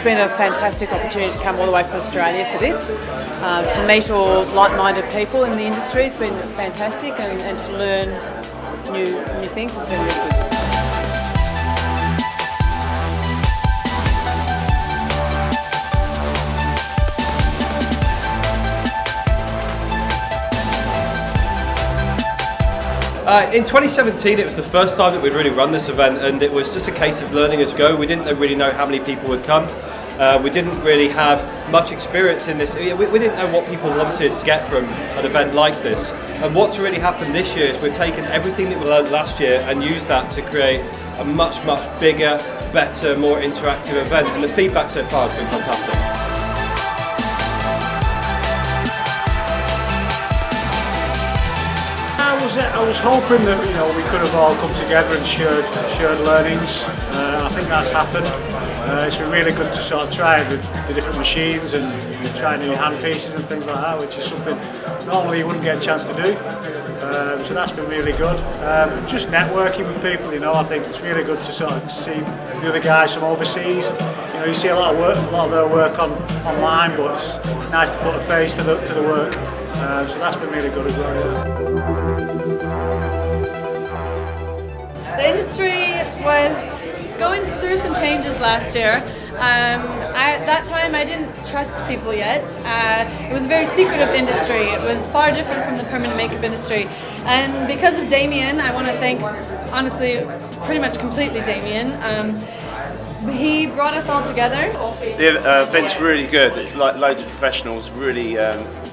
been a fantastic opportunity to come all the way from Australia for this, to meet all like-minded people in the industry. It's been fantastic, and to learn new things has been really good. In 2017 it was the first time that we'd really run this event, and it was just a case of learning as we go. We didn't really know how many people would come. We didn't really have much experience in this. We didn't know what people wanted to get from an event like this. And what's really happened this year is we've taken everything that we learned last year and used that to create a much bigger, better, more interactive event. And the feedback so far has been fantastic. I was hoping that we could have all come together and shared learnings. I think that's happened. It's been really good to sort of try the different machines and try new hand pieces and things like that, which is something normally you wouldn't get a chance to do. So that's been really good. Just networking with people, I think it's really good to sort of see the other guys from overseas. You see a lot of their work online, but it's nice to put a face to the work. So that's been really good as well. Yeah. The industry was going through some changes last year. At that time I didn't trust people yet. It was a very secretive industry. It was far different from the permanent makeup industry. And because of Damien, I want to thank, honestly, pretty much completely Damien. He brought us all together. The event's really good. It's like loads of professionals, really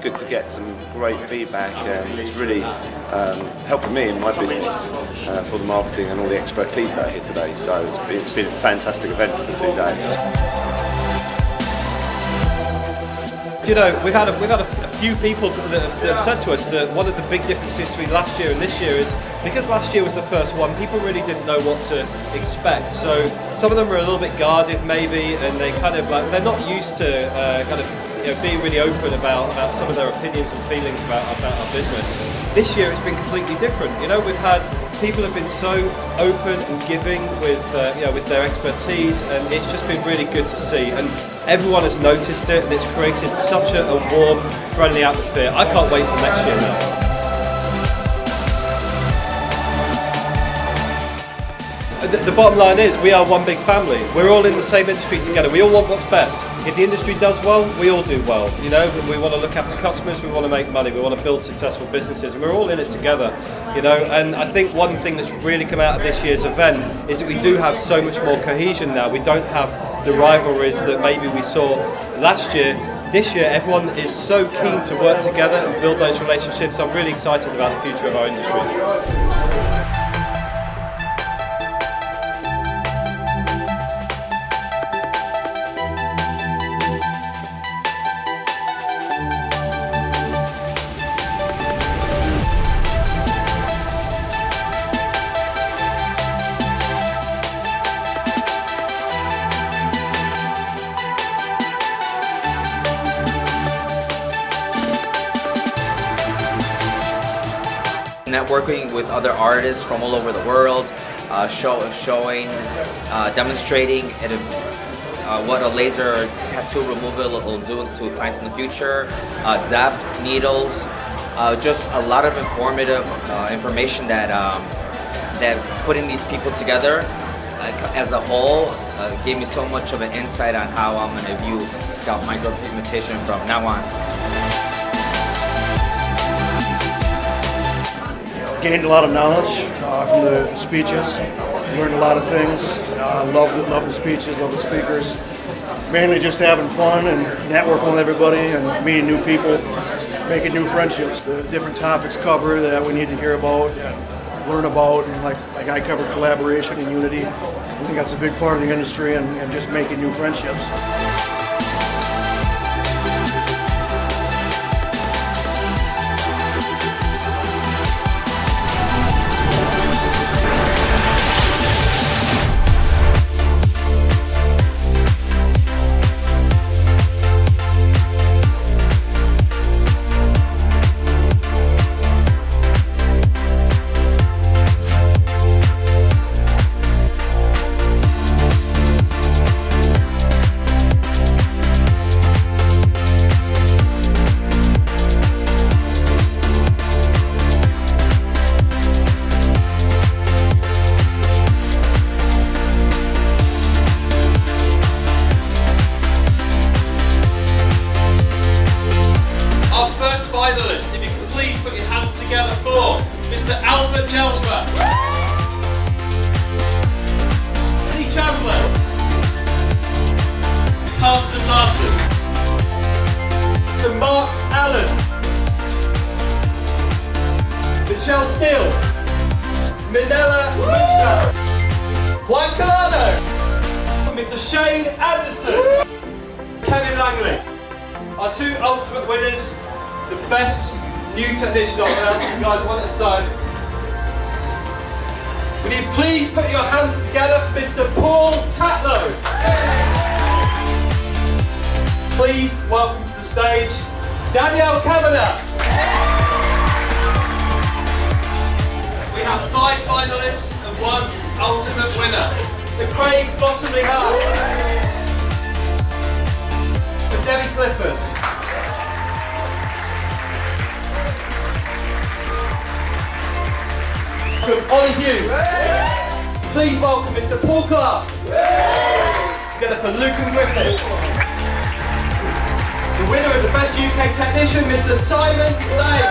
good to get some great feedback. It's really helping me in my business for the marketing and all the expertise that are here today. So it's been a fantastic event for the 2 days. We've had a few people that have said to us that one of the big differences between last year and this year is because last year was the first one, people really didn't know what to expect. So some of them were a little bit guarded maybe, and they they're not used to being really open about some of their opinions and feelings about our business. This year it's been completely different. We've had people have been so open and giving with their expertise, and it's just been really good to see. And everyone has noticed it, and it's created such a warm, friendly atmosphere. I can't wait for next year now. The bottom line is we are one big family. We're all in the same industry together. We all want what's best. If the industry does well, we all do well. We want to look after customers, we want to make money, we want to build successful businesses, and we're all in it together. And I think one thing that's really come out of this year's event is that we do have so much more cohesion now. We don't have the rivalries that maybe we saw last year. This year, everyone is so keen to work together and build those relationships. I'm really excited about the future of our industry. Networking with other artists from all over the world, showing, demonstrating what a laser tattoo removal will do to clients in the future, depth, needles, just a lot of informative information that putting these people together as a whole gave me so much of an insight on how I'm going to view scalp micropigmentation from now on. Gained a lot of knowledge from the speeches, learned a lot of things. Love the speeches, love the speakers. Mainly just having fun and networking with everybody and meeting new people, making new friendships. The different topics covered that we need to hear about, learn about, and like I covered collaboration and unity. I think that's a big part of the industry and just making new friendships. Jasper. Chandler, Gaston Larson, to Mark Allen, Michelle Steele, Minella Mishra, Juan Colano, Mr. Shane Anderson, Kenny Langley, our two ultimate winners, the best new technician on earth. You guys, one at a time. Will you please put your hands together for Mr. Paul Tatlow? Please welcome to the stage Danielle Kavanagh. We have 5 finalists and 1 ultimate winner. The Craig Bottomley-High. For Debbie Clifford. From Ollie Hughes. Please welcome Mr. Paul Clark. Together for Luke and Griffith. The winner of the Best UK Technician, Mr. Simon Lane.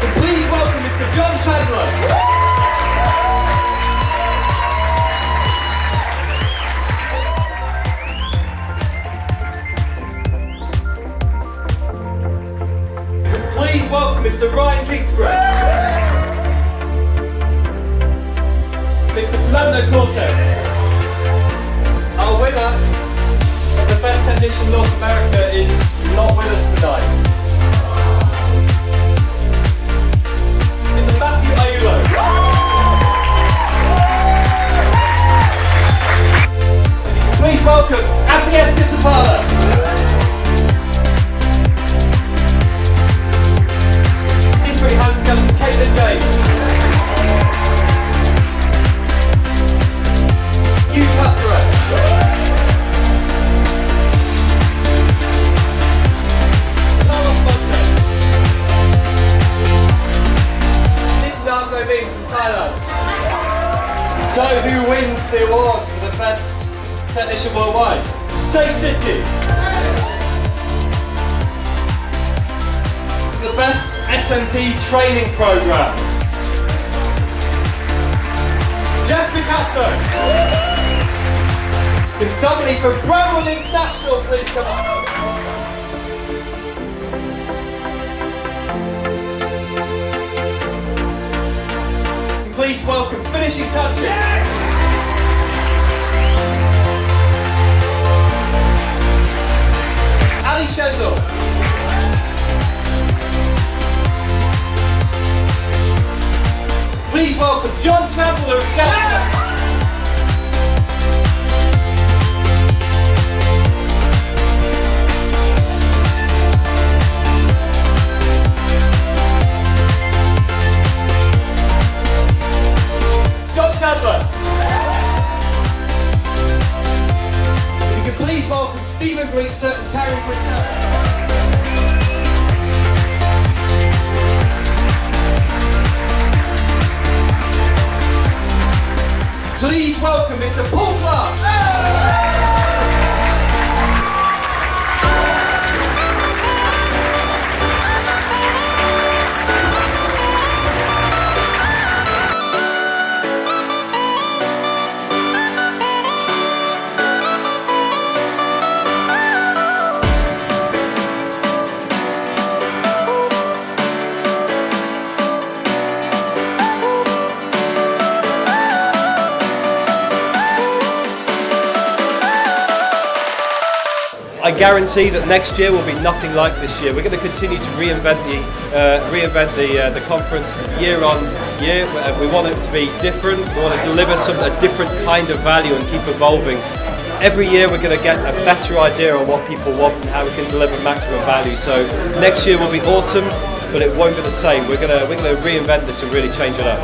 And please welcome Mr. John Chandler. Please welcome Mr. Ryan Kingsbury. Mr. Fernando Cortez. Our winner of the Best Technician North America is not with us tonight. Mr. Matthew Iulo. Please welcome Agnes Gisbert. Hands together for Caitlin James. Hugh Custer. Thomas Monte. This is Arto Ming from Thailand. So who wins the award for the best technician worldwide? Safe City. The best SMP training program. Jeff Picasso. Can somebody from Brandwood International please come up? Please welcome finishing touches. Ali Shendel. Please welcome John Chandler of Scalp. John Chandler. If you can please welcome Stephen Greitzer and Terry Renata. Please welcome Mr. Paul Clark. I guarantee that next year will be nothing like this year. We're going to continue to reinvent the conference year on year. We want it to be different. We want to deliver a different kind of value and keep evolving. Every year we're going to get a better idea on what people want and how we can deliver maximum value. So next year will be awesome, but it won't be the same. We're going to reinvent this and really change it up.